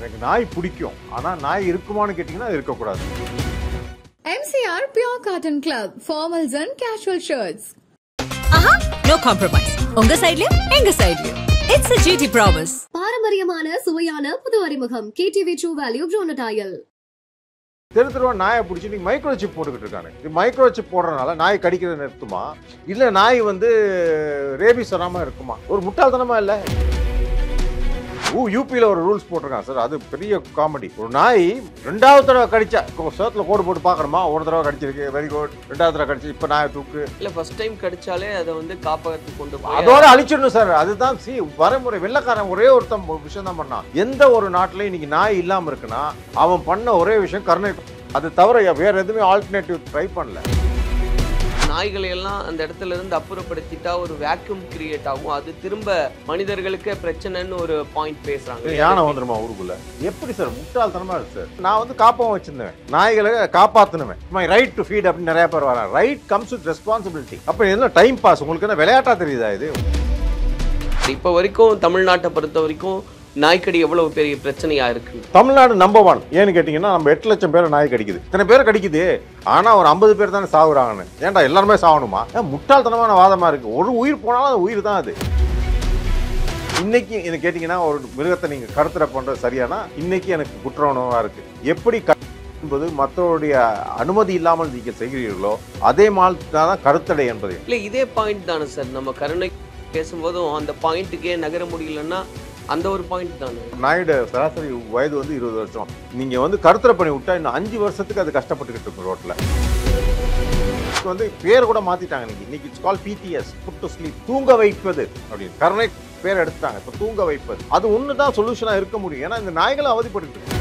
எனக்கு நாய் பிடிக்கும். ஆனா நாய் இருக்குமான்னு கேட்டீங்கன்னா அது இருக்கக்கூடாது. MCR Pure Cotton Club, formals and casual shirts. No compromise. உங்க சைடுலயும் எங்க சைடுலயும். It's a GT promise. பாரம்பரியமான சுவையான புது அறிமுகம் KTV True Value Bronadile. தெருவா நாயை பிடிச்சி நீங்க மைக்ரோ சிப் போட்டுக்கிட்டு இருக்காங்க. இது மைக்ரோ சிப் போடுறதுனால நாய் கடிக்கிறத நிறுத்துமா, இல்ல நாய் ரேபிஸ் வராம இருக்குமா? ஒரு முட்டாள்தனமா இல்ல. யூபியில் ஒரு ரூல்ஸ் போட்டிருக்காங்க சார், அது பெரிய காமெடி. ஒரு நாய் 2வது தடவை கடிச்சா சேத்துல கோடு போட்டு பார்க்கணுமா? ஒரு தடவை கடிச்சிருக்கு, வெரி குட். 2வது தடவை கடிச்சு இப்ப நாயை தூக்கு. இல்ல ஃபர்ஸ்ட் டைம் கடிச்சாலே அதை காப்பகத்துக்கு கொண்டு போய் அதோட அழிச்சிடணும் சார். அதுதான் வரைமுறை. வெள்ளக்காரன் ஒரே ஒருத்தன் விஷயம் தான் பண்ணான். எந்த ஒரு நாட்டிலையும் இன்னைக்கு நாய் இல்லாம இருக்குன்னா அவன் பண்ண ஒரே விஷயம் கருணை. அது தவிர வேற எதுவுமே ஆல்டர்னேட்டிவ் ட்ரை பண்ணல. நாய்களை எல்லாம் அந்த இடத்துல இருந்து அப்புறப்படுத்திட்டா ஒரு வேக்யூம் கிரியேட் ஆகும். அது திரும்ப மனிதர்களுக்கு பிரச்சனைன்னு ஒரு பாயிண்ட் பேசுறாங்க. யானை வந்துருமா ஊருக்குள்ள? எப்படி சார் முட்டாள்தனமா இருக்கு சார். நான் காப்பகம் வச்சிருந்தேன், நாய்களை காப்பாத்தணுவேன். மை ரைட் டு ஃபீட் அப்படின்னு நிறைய பேர் வராங்க. Right comes with responsibility. அப்ப என்ன டைம் பாஸ்? உங்களுக்கு என்ன விளையாட்டா தெரியுதா இது? இப்ப வரைக்கும் தமிழ்நாட்டை பொறுத்த வரைக்கும் நாய்க்கடி எவ்வளவு பெரிய பிரச்சனையா இருக்கு. தமிழ்நாடு நம்பர் 1. ஏன்னு கேட்டீங்கன்னா நம்ம 8 லட்சம் பேரை நாய் கடிக்குது. இத்தனை பேர் கடிக்குது, ஆனா ஒரு 50 பேர் தானே சாகுறாங்கன்னு. ஏன்டா எல்லாருமே சாகணுமா? முட்டாள்தனமான வாதமா இருக்கு. ஒரு உயிர் போனாலும் அது உயிர் தான். அது இன்னைக்கு என்ன கேட்டீங்கன்னா ஒரு மிருகத்தை நீங்க கருத்தடை பண்றது சரியானா இன்னைக்கு எனக்கு குற்ற உணர்வா இருக்கு. எப்படி என்பது மற்றவருடைய அனுமதி இல்லாமல் நீங்க செய்கிறீர்களோ அதே மாதிரி தான் கருத்தடை என்பது. இல்ல இதே பாயிண்ட் தானே சார். நம்ம கருணை பேசும்போதும் அந்த பாயிண்ட்டுக்கே நகர முடியலன்னா அந்த ஒரு பாயிண்ட் தானே. நாயோட சராசரி வயது 20 வருஷம். நீங்க கருத்தரை பண்ணி விட்டா இன்னும் 5 வருஷத்துக்கு அது கஷ்டப்பட்டுக்கிட்டு இருக்கும் ரோட்ல. பேர் கூட மாத்திட்டாங்க. இன்னைக்கு it's call PTS, put to sleep, தூங்க வைப்பது அப்படின்னு. கருணை பேர் எடுத்துட்டாங்க. இப்ப தூங்க வைப்பது அது ஒண்ணுதான் சொல்யூஷனா இருக்க முடியும். ஏன்னா இந்த நாய்களை அவதிப்பட்டு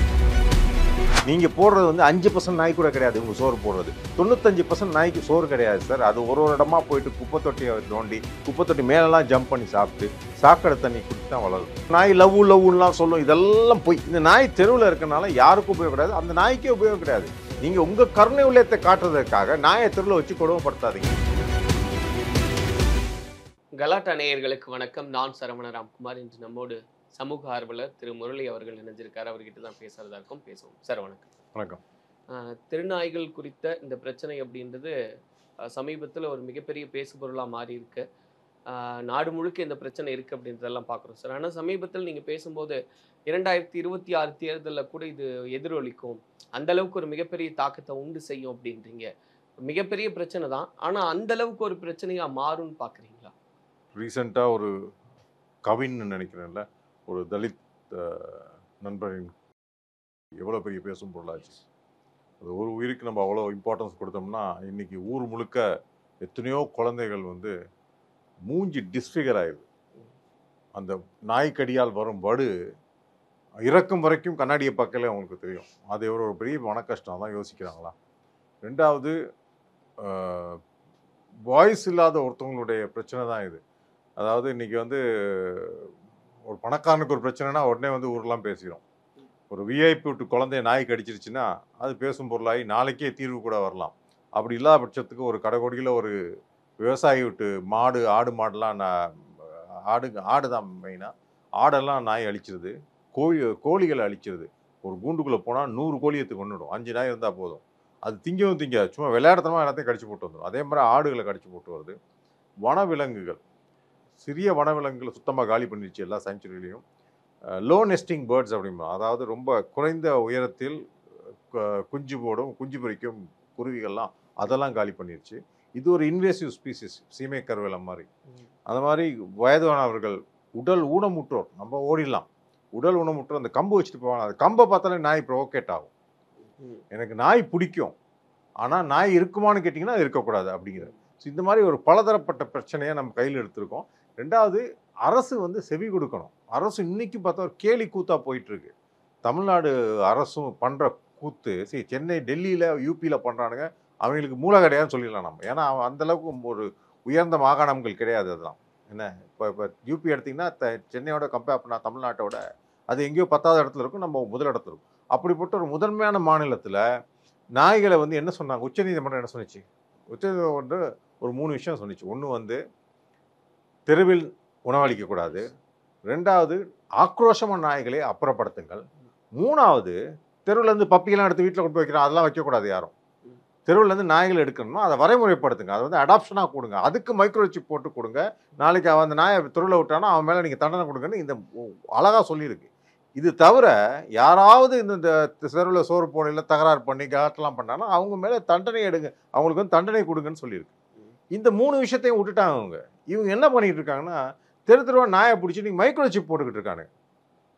நீங்க போடுறது 5% நாய் கூட கிடையாது. உங்க சோறு போடுறது 95% நாய்க்கு சோறு கிடையாது சார். அது ஒரு இடமா போயிட்டு குப்பை தொட்டியை தோண்டி குப்பை தொட்டி மேலெல்லாம் ஜம்ப் பண்ணி சாப்பிட்டு சாக்கடை தண்ணி குடிச்சு தான் வளரும். நாய் லவ்லாம் சொல்லும். இதெல்லாம் போய் இந்த நாய் தெருவில் இருக்கனால யாருக்கும் உபயோகம் கிடையாது, அந்த நாய்க்கே உபயோகம் கிடையாது. நீங்க உங்க கருணை உள்ளத்தை காட்டுறதுக்காக நாயை தெருவில் வச்சு கொடுமைப்படுத்தாதீங்க. கலாட்டா நேயர்களுக்கு வணக்கம். நான் சரவண ராம்குமார். இன்று நம்மோடு சமூக ஆர்வலர் திரு முரளி அவர்கள் இணைஞ்சிருக்காரு. அவர்கிட்ட தான் பேசுறதா இருக்கும். பேசுவோம் சார். வணக்கம். வணக்கம். திருநாய்கள் குறித்த இந்த பிரச்சனை அப்படின்றது சமீபத்தில் ஒரு மிகப்பெரிய பேசுபொருளாக மாறி இருக்கு. நாடு முழுக்க இந்த பிரச்சனை இருக்கு அப்படின்றதெல்லாம் பார்க்குறோம் சார். ஆனால் சமீபத்தில் நீங்கள் பேசும்போது 2026 தேர்தலில் கூட இது எதிரொலிக்கும், அந்த அளவுக்கு ஒரு மிகப்பெரிய தாக்கத்தை உண்டு செய்யும் அப்படின்றீங்க. மிகப்பெரிய பிரச்சனை தான், ஆனால் அந்த அளவுக்கு ஒரு பிரச்சனையாக மாறும்னு பார்க்குறீங்களா? ரீசெண்டாக ஒரு கவின்னு நினைக்கிறேன்ல, ஒரு தலித் நண்பரின் எவ்வளோ பெரிய பேசும் பொருளாச்சு. அது ஒரு உயிருக்கு நம்ம அவ்வளோ இம்பார்ட்டன்ஸ் கொடுத்தோம்னா இன்னைக்கு ஊர் முழுக்க எத்தனையோ குழந்தைகள் மூஞ்சி டிஸ்ஃபிகர் ஆயிடுது. அந்த நாய்க்கடியால் வரும் வடு இறக்கும் வரைக்கும் கண்ணாடியை பார்க்கல அவங்களுக்கு தெரியும். அது ஒரு பெரிய மன கஷ்டம் தான். யோசிக்கிறாங்களா? 2வது வாய்ஸ் இல்லாத ஒருத்தவங்களுடைய பிரச்சனை தான் இது. அதாவது இன்னைக்கு ஒரு பணக்காரனுக்கு ஒரு பிரச்சனைனா உடனே ஊரெலாம் பேசிடும். ஒரு விஐபி விட்டு குழந்தைய நாய் கடிச்சிருச்சுன்னா அது பேசும் பொருளாகி நாளைக்கே தீர்வு கூட வரலாம். அப்படி இல்லாத பட்சத்துக்கு ஒரு கடைக்கோடியில் ஒரு விவசாயி விட்டு மாடுலாம் ஆடு தான் மெயினாக. ஆடெல்லாம் நாய் அழிச்சிருது, கோழிகளை அழிச்சிருது. ஒரு கூண்டுக்குள்ளே போனால் 100 கோழியத்தை கொண்டுடும். 5 நாய் இருந்தால் போதும். அது திங்காது, சும்மா விளையாடுறதுமா எல்லாத்தையும் கடிச்சு போட்டு வந்துடும். அதே மாதிரி ஆடுகளை கடிச்சு போட்டு வருது. வனவிலங்குகள், சிறிய வனவிலங்குகளை சுத்தமாக காலி பண்ணிடுச்சு எல்லா சாங்சுரியிலையும். லோ நெஸ்டிங் பேர்ட்ஸ் அப்படிமா, அதாவது ரொம்ப குறைந்த உயரத்தில் குஞ்சு போடும், குஞ்சு பொரிக்கும் குருவிகள்லாம், அதெல்லாம் காலி பண்ணிடுச்சு. இது ஒரு இன்வேசிவ் ஸ்பீசிஸ், சீமை கருவேலம் மாதிரி. அந்த மாதிரி வயதானவர்கள், உடல் ஊனமுற்றோர், நம்ம ஓடிடலாம். உடல் ஊனமுற்றோர் அந்த கம்பு வச்சுட்டு போவாங்க. அது கம்பை பார்த்தாலே நாய் ப்ரொவோகேட் ஆகும். எனக்கு நாய் பிடிக்கும், ஆனால் நாய் இருக்குமான்னு கேட்டிங்கன்னா அது இருக்கக்கூடாது அப்படிங்கிறது. ஸோ இந்த மாதிரி ஒரு பலதரப்பட்ட பிரச்சனையை நம்ம கையில் எடுத்திருக்கோம். 2வது அரசு செவி கொடுக்கணும். அரசு இன்னைக்கு பார்த்தா ஒரு கேலி கூத்தா போயிட்டு இருக்கு. தமிழ்நாடு அரசும் பண்ற கூத்து, சென்னை, டெல்லியில், யூபியில் பண்ணுறானுங்க. அவங்களுக்கு மூளை கிடையாதுன்னு சொல்லிடலாம் நம்ம. ஏன்னா அந்த அளவுக்கு ஒரு உயர்ந்த மாகாணங்கள் கிடையாது. அதுதான் என்ன. இப்போ யூபி எடுத்திங்கன்னா சென்னையோட கம்பேர் பண்ணால் தமிழ்நாட்டோட அது எங்கேயோ 10வது இடத்துல இருக்கும், நம்ம முதல் இடத்துல இருக்கும். அப்படிப்பட்ட ஒரு முதன்மையான மாநிலத்தில் நாய்களை என்ன சொன்னாங்க? உச்சநீதிமன்றம் என்ன சொன்னிச்சு? உச்சநீதிமன்றம் ஒரு 3 விஷயம் சொன்னிச்சு. ஒன்று தெருவில் உணவளிக்கக்கூடாது. 2வது ஆக்ரோஷமான நாய்களை அப்புறப்படுத்துங்கள். மூணாவது, தெருவுலேருந்து பப்பியெல்லாம் எடுத்து வீட்டில் கொண்டு வைக்கிறோம், அதெல்லாம் வைக்கக்கூடாது யாரும். தெருவுலேருந்து நாய்கள் எடுக்கணும்னா அதை வரைமுறைப்படுத்துங்க, அதை வந்து அடாப்ஷனாக கொடுங்க, அதுக்கு மைக்ரோசிப் போட்டு கொடுங்க. நாளைக்கு அவன் அந்த நாயை தெருவில் விட்டானா அவன் மேலே நீங்கள் தண்டனை கொடுங்கன்னு இந்த அழகாக சொல்லியிருக்கு. இது தவிர யாராவது இந்த தெருவில் சோறு போடையில் தகராறு பண்ணி கலாட்டெல்லாம் பண்ணாங்கன்னா அவங்க மேலே தண்டனை எடுங்க, அவங்களுக்கு வந்து தண்டனை கொடுங்கன்னு சொல்லியிருக்கு. இந்த 3 விஷயத்தையும் விட்டுட்டாங்க இவங்க என்ன பண்ணிட்டு இருக்காங்கன்னா, தெருவா நாயை பிடிச்சி நீங்கள் மைக்ரோசிப் போட்டுக்கிட்டு இருக்காங்க.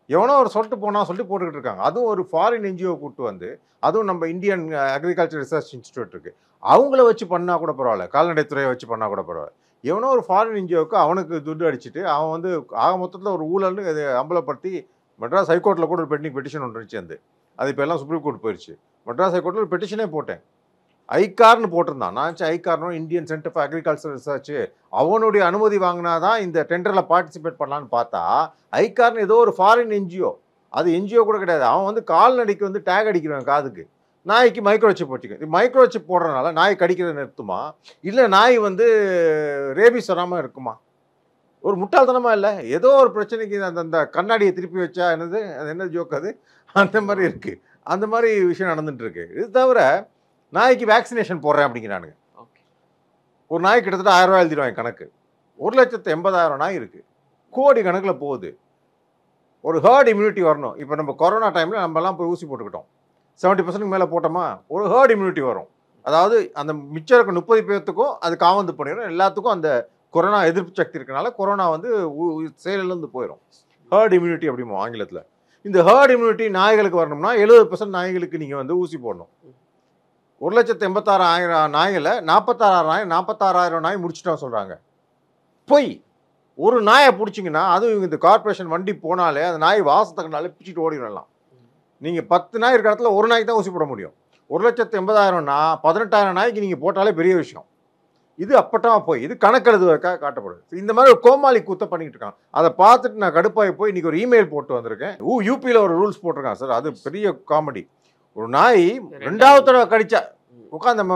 எவனோ ஒரு சொல்லிட்டு போட்டுக்கிட்டு இருக்காங்க. அதுவும் ஒரு ஃபாரின் என்ஜிஓ கூப்பிட்டு வந்து, அதுவும் நம்ம இந்தியன் அக்ரிகல்ச்சர் ரிசர்ச் இன்ஸ்டியூட் இருக்கு, அவங்கள வச்சு பண்ணால் கூட பரவாயில்ல, கால்நடைத்துறையை வச்சு பண்ணால் கூட பரவாயில்ல. எவனோ ஒரு ஃபாரின் என்ஜிஓவுக்கு அவனுக்கு துட்டு அடிச்சுட்டு அவன் வந்து ஆக மொத்தத்தில் ஒரு ஊழல்னு இதை அம்பலப்படுத்தி மெட்ராஸ் ஹைகோர்ட்டில் கூட ஒரு பெட்டிஷன் ஒன்று இருந்துச்சு. அது இப்போ எல்லாம் சுப்ரீம் கோர்ட் போயிடுச்சு. மெட்ராஸ் ஹைகோர்ட்டில் ஒரு பெட்டிஷனே போட்டேன். ஐகார்னு போட்டிருந்தான். நான் ஐகார்னோ Indian centre for agriculture research, அவனுடைய அனுமதி வாங்கினாதான் இந்த டெண்டரில் பார்ட்டிசிபேட் பண்ணலான்னு பார்த்தா ஐகார்னு ஏதோ ஒரு ஃபாரின் என்ஜிஓ, அது என்ஜிஓ கூட கிடையாது. அவன் வந்து கால்நடைக்கு வந்து டேக் அடிக்கிறான் காதுக்கு, நாய்க்கு மைக்ரோசிப் போட்டிக்க. மைக்ரோசிப் போடுறதுனால நாய் கடிக்கிறத நிறுத்துமா, இல்லை நாய் வந்து ரேபிஸ் வராமல் இருக்குமா? ஒரு முட்டாள்தனமாக இல்லை? ஏதோ ஒரு பிரச்சனைக்கு அந்த கண்ணாடியை திருப்பி வச்சா என்னது, அது என்ன ஜோக் அது, அந்த மாதிரி இருக்குது. அந்த மாதிரி விஷயம் நடந்துட்டு இருக்கு. இது தவிர நாய்க்கு வேக்சினேஷன் போடுறேன் அப்படிங்கிறானுங்க. ஒரு நாய் கிட்டத்தட்ட 1000 ரூபாய் எழுதிடுவாங்க கணக்கு. 1,80,000 நாய் இருக்குது, கோடி கணக்கில் போகுது. ஒரு ஹர்ட் இம்யூனிட்டி வரணும். இப்போ நம்ம கொரோனா டைமில் நம்மலாம் போய் ஊசி போட்டுக்கிட்டோம், 70% மேலே போட்டோமா, ஒரு ஹர்ட் இம்யூனிட்டி வரும். அதாவது அந்த மிச்சம் இருக்க 30 பேர்த்துக்கும் அது காவந்து பண்ணிடும், எல்லாத்துக்கும் அந்த கொரோனா எதிர்ப்பு சக்தி இருக்கனால கொரோனா வந்து செயலிலேருந்து போயிடும். ஹர்ட் இம்யூனிட்டி அப்படிமோ ஆங்கிலத்தில். இந்த ஹர்ட் இம்யூனிட்டி நாய்களுக்கு வரணும்னா 70% நாய்களுக்கு நீங்கள் வந்து ஊசி போடணும். 1,86,000 நாய்களை 46,000 நாய் முடிச்சுட்டோம் சொல்கிறாங்க. பொய். ஒரு நாயை பிடிச்சிங்கன்னா அதுவும் இந்த கார்பரேஷன் வண்டி போனாலே அந்த நாய் வாசத்துக்குனாலே பிடிச்சிட்டு ஓடிடலாம். நீங்கள் 10 நாய் இருக்கிற இடத்துல ஒரு நாய்க்கு தான் ஊசி போட முடியும். 1,80,000னா 18,000 நாய்க்கு நீங்கள் போட்டாலே பெரிய விஷயம். இது அப்பட்டமாக போய் இது கணக்கெழுதுவதற்காக காட்டப்படுது. இந்த மாதிரி ஒரு கோமாளி கூத்த பண்ணிட்டு இருக்காங்க. அதை பார்த்துட்டு நான் கடுப்பாகி போய் இன்றைக்கி ஒரு இமெயில் போட்டு வந்திருக்கேன். யூபியில் ஒரு ரூல்ஸ் போட்டிருக்கான் சார், அது பெரிய காமெடி. ஒரு நாய் 2வது தடவை கடிச்சா உட்காந்து நம்ம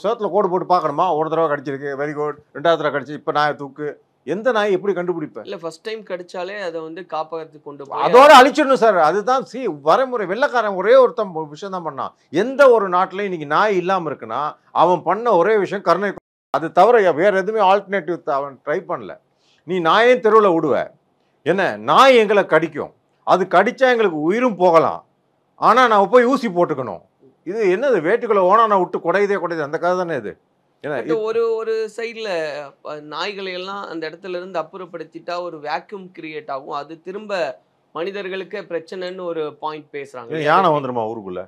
சேத்துல கோடு போட்டு பார்க்கணுமா, ஒரு தடவை கடிச்சிருக்கு வெரி குட், 2வது தடவை கடிச்சு இப்போ நாயை தூக்கு. எந்த நாய் எப்படி கண்டுபிடிப்பேன்? இல்லை ஃபர்ஸ்ட் டைம் கடிச்சாலே அதை வந்து காப்பகத்துக்கு கொண்டு போய் அதோட அழிச்சிடணும் சார். அதுதான் வரைமுறை. வெள்ளைக்காரன் ஒரே ஒருத்தன் விஷயம் தான் பண்ணான். எந்த ஒரு நாட்டிலையும் இன்னைக்கு நாய் இல்லாமல் இருக்குன்னா அவன் பண்ண ஒரே விஷயம் கருணை. அது தவிர வேற எதுவுமே ஆல்டர்னேட்டிவ் அவன் ட்ரை பண்ணல. நீ நாயையும் தெருவில் விடுவ, என்ன நாய் எங்களை கடிக்கும், அது கடிச்சா எங்களுக்கு உயிரும் போகலாம், ஆனால் நான் போய் ஊசி போட்டுக்கணும். இது என்னது, வேட்டுக்குள்ள ஓனான விட்டு குடையுதே அந்த கதை தானே இது. ஒரு சைட்ல நாய்களை எல்லாம் அந்த இடத்துல இருந்து அப்புறப்படுத்திட்டா ஒரு வேக்யூம் கிரியேட் ஆகும், அது திரும்ப மனிதர்களுக்கு பிரச்சனைன்னு ஒரு பாயிண்ட் பேசுறாங்க. யானை வந்துருமா ஊருக்குள்ள?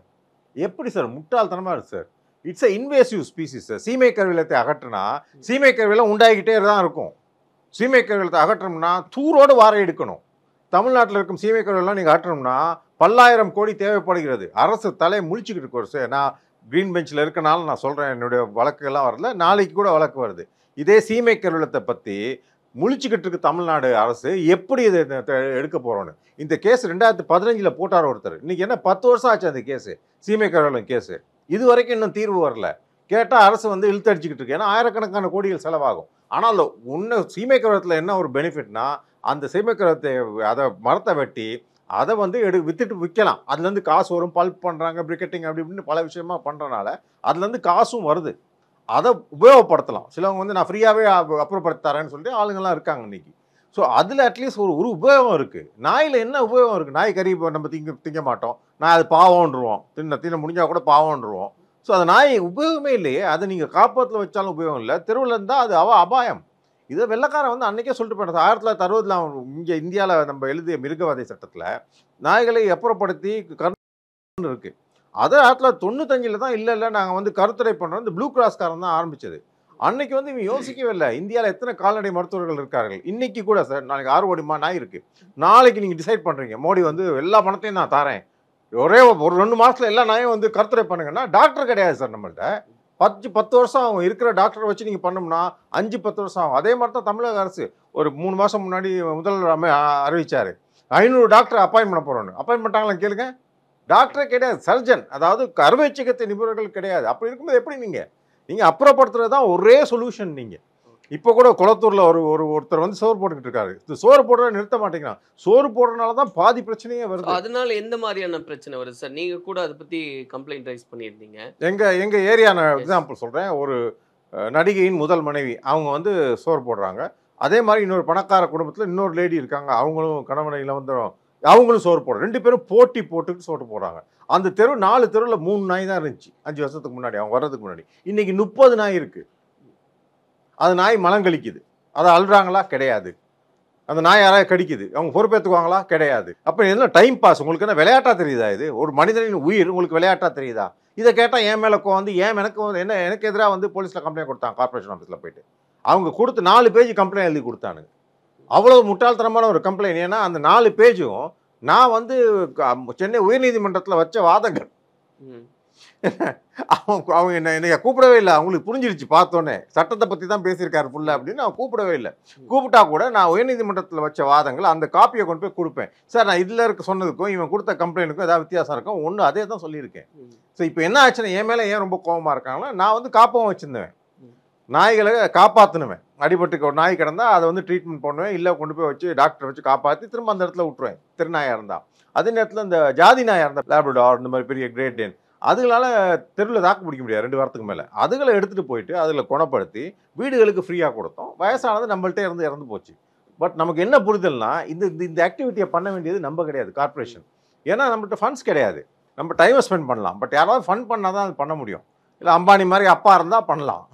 எப்படி சார் முட்டாள்தனமா இருக்கு sir. It's a invasive species sir. சீமை கருவிலத்தை அகற்றினா சீமை கருவிலம் உண்டாகிக்கிட்டே தான் இருக்கும். சீமை கருவிலத்தை அகற்றணும்னா தூரோடு வார எடுக்கணும். தமிழ்நாட்டில் இருக்கும் சீமை கருவிலாம் நீங்கள் அகற்றணும்னா பல்லாயிரம் கோடி தேவைப்படுகிறது. அரசு தலையை முழிச்சுக்கிட்டு இருக்கோம் சார். நான் க்ரீன் பெஞ்சில் இருக்கனால நான் சொல்கிறேன், என்னுடைய வழக்குகள்லாம் வரல, நாளைக்கு கூட வழக்கு வருது. இதே சீமை கருவிலத்தை பற்றி முழிச்சுக்கிட்டு இருக்கு தமிழ்நாடு அரசு. எப்படி இதை எடுக்க போகிறோன்னு இந்த கேஸ் 2015 போட்டார் ஒருத்தர். இன்றைக்கி என்ன 10 வருஷம் ஆச்சு அந்த கேஸு, சீமை கருவிலம் கேஸு. இது வரைக்கும் இன்னும் தீர்வு வரல. கேட்டால் அரசு வந்து இழுத்தடிச்சிக்கிட்டு இருக்கு. ஏன்னா ஆயிரக்கணக்கான கோடிகள் செலவாகும். ஆனால் ஒன்று சீமை கருவத்தில் என்ன ஒரு பெனிஃபிட்னா, அந்த சீமை கருவத்தை அதை மரத்தை வெட்டி அதை வந்து வித்துட்டு விற்கலாம். அதுலேருந்து காசு வரும். பல்ப் பண்ணுறாங்க, பிரிக்கெட்டிங் அப்படி இப்படின்னு பல விஷயமா பண்ணுறனால அதுலேருந்து காசும் வருது. அதை உபயோகப்படுத்தலாம். சிலவங்க வந்து நான் ஃப்ரீயாகவே அப்புறப்படுத்தி தரேன்னு சொல்லிட்டு ஆளுங்கள்லாம் இருக்காங்க இன்னைக்கு. ஸோ அதில் அட்லீஸ்ட் ஒரு உபயோகம் இருக்குது. நாயில் என்ன உபயோகம் இருக்குது? நாய் கறி நம்ம திங்க மாட்டோம், நான் அது பாவம்ன்றுவோம், தின்ன முடிஞ்சால் கூட பாவம்ன்றுவோம். ஸோ அந்த நாய் உபயோகமே இல்லையே. அதை நீங்கள் காப்பகத்தில் வச்சாலும் உபயோகம் இல்லை, தெருவில் இருந்தால் அது அபாயம். இதை வெள்ளைக்காரன் வந்து அன்றைக்கே சொல்லிட்டு போயிட்டான். 1960 இங்கே இந்தியாவில் நம்ம எழுதிய மிருகவதை சட்டத்தில் நாய்களை அப்புறப்படுத்தி கருத்து இருக்குது. அதை 1995 தான் இல்லை நாங்கள் வந்து கருத்துரை பண்ணுறோம், இந்த ப்ளூ கிராஸ்காரன் தான் ஆரம்பித்தது. அன்னைக்கு வந்து இவங்க யோசிக்கவே இல்லை இந்தியாவில் எத்தனை கால்நடை மருத்துவர்கள் இருக்கார்கள். இன்னைக்கு கூட சார் நாளைக்கு 6 கோடி நாய் இருக்குது. நாளைக்கு நீங்கள் டிசைட் பண்ணுறீங்க மோடி வந்து எல்லா பணத்தையும் நான் தரேன், ஒரே ஒரு 2 மாதத்தில் எல்லா நாயும் வந்து கருத்துரை பண்ணுங்கன்னா டாக்டர் கிடையாது சார் நம்மள்கிட்ட. 10 வருஷம் ஆகும். இருக்கிற டாக்டரை வச்சு நீங்கள் பண்ணோம்னா 5-10 வருஷம் ஆகும். அதே மாதிரி தான் தமிழக அரசு ஒரு 3 மாதம் முன்னாடி முதல்வர் அறிவிச்சார் 500 டாக்டர் அப்பாயின்ட் பண்ண போகிறோன்னு. அப்பாயின்ட் பண்ணிட்டாங்களா கேளுங்க. டாக்டரே கிடையாது, சர்ஜன், அதாவது அறுவை சிகிச்சை நிபுணர்கள் கிடையாது. அப்படி இருக்கும்போது எப்படி நீங்கள் அப்புறப்படுத்துறது தான் ஒரே சொல்யூஷன். நீங்கள் இப்போ கூட குளத்தூர்ல ஒருத்தர் வந்து சோறு போட்டுக்கிட்டு இருக்காரு. இந்த சோறு போடுறத நிறுத்த மாட்டேங்கிறான். சோறு போடுறதுனால தான் பாதி பிரச்சனையே வருது. அதனால எந்த மாதிரியான பிரச்சனை வருது சார்? நீங்க கூட அதை பத்தி கம்ப்ளைண்ட் ரைஸ் பண்ணியிருந்தீங்க. எங்க ஏரியா நான் எக்ஸாம்பிள் சொல்றேன். ஒரு நடிகையின் முதல் மனைவி அவங்க வந்து சோறு போடுறாங்க. அதே மாதிரி இன்னொரு பணக்கார குடும்பத்தில் இன்னொரு லேடி இருக்காங்க. அவங்களும் கணவனையில் வந்து அவங்களும் சோறு போடுறாங்க. 2 பேரும் போட்டி போட்டுட்டு சோறு போடுறாங்க. அந்த தெரு 4 தெருவில் 3 நாய் தான் இருந்துச்சு 5 வருஷத்துக்கு முன்னாடி, அவங்க வர்றதுக்கு முன்னாடி. இன்னைக்கு 30 நாய் இருக்கு. அது நாய் மலம் கழிக்குது. அதை அழுறாங்களா? கிடையாது. அந்த நாய் யாராவது கடிக்குது, அவங்க பொறுப்பேற்றுக்குவாங்களா? கிடையாது. அப்போ என்ன டைம் பாஸ்? உங்களுக்கு என்ன விளையாட்டா தெரியுதா? இது ஒரு மனிதனின் உயிர் உங்களுக்கு விளையாட்டா தெரியுதா? இதை கேட்டால் என் மேலே வந்து எனக்கு எதிராக வந்து போலீஸில் கம்ப்ளைண்ட் கொடுத்தாங்க. கார்பரேஷன் ஆஃபீஸில் போயிட்டு அவங்க கொடுத்து 4 பேஜ் கம்ப்ளைண்ட் எழுதி கொடுத்தானுங்க. அவ்வளோ முட்டாள்தனமான ஒரு கம்ப்ளைண்ட். ஏன்னா அந்த 4 பேஜும் நான் வந்து சென்னை உயர்நீதிமன்றத்தில் வச்ச வாதங்கள். அவங்க என்னைய கூப்பிடவே இல்லை. அவங்களுக்கு புரிஞ்சிருச்சு பார்த்தோன்னே, சட்டத்தை பற்றி தான் பேசியிருக்காரு ஃபுல்லாக அப்படின்னு. அவன் கூப்பிடவே இல்லை. கூப்பிட்டா கூட நான் உயர்நீதிமன்றத்தில் வச்ச வாதங்கள் அந்த காப்பியை கொண்டு போய் கொடுப்பேன். சார், நான் இதில் இருக்க சொன்னதுக்கும் இவன் கொடுத்த கம்ப்ளைண்ட்டுக்கும் ஏதாவது வித்தியாசம் இருக்கும், ஒன்று அதே தான் சொல்லியிருக்கேன். ஸோ இப்போ என்ன ஆச்சுன்னா, என் மேலே ஏன் ரொம்ப கோபமாக இருக்காங்களா, நான் வந்து காப்பகம் வச்சுருந்தேன். நாய்களை காப்பாற்றணுவேன். அடிபட்டுக்கு ஒரு நாய் கிடந்தா அதை வந்து ட்ரீட்மெண்ட் பண்ணுவேன், இல்லை கொண்டு போய் வச்சு டாக்டரை வச்சு காப்பாற்றி திரும்ப அந்த இடத்துல விட்டுருவேன், திருநாயாக இருந்தால். அதே நேரத்தில் இந்த ஜாதி நாயாக இருந்தால் லேப்ரடார் இந்த மாதிரி பெரிய கிரேட் டேன், அதுகளால் தெருவில் தாக்கு பிடிக்க முடியாது 2 வாரத்துக்கு மேலே. அதுகளை எடுத்துகிட்டு போயிட்டு அதில் குணப்படுத்தி வீடுகளுக்கு ஃப்ரீயாக கொடுத்தோம். வயசானது நம்மள்கிட்ட இறந்து போச்சு. பட் நமக்கு என்ன புரிதல்னா, இந்த ஆக்டிவிட்டியை பண்ண வேண்டியது நம்ம கிடையாது, கார்பரேஷன். ஏன்னா நம்மள்கிட்ட ஃபண்ட்ஸ் கிடையாது. நம்ம டைமை ஸ்பெண்ட் பண்ணலாம், பட் யாராவது ஃபண்ட் பண்ணால் தான் அது பண்ண முடியும். இல்லை அம்பானி மாதிரி அப்பா இருந்தால் பண்ணலாம்,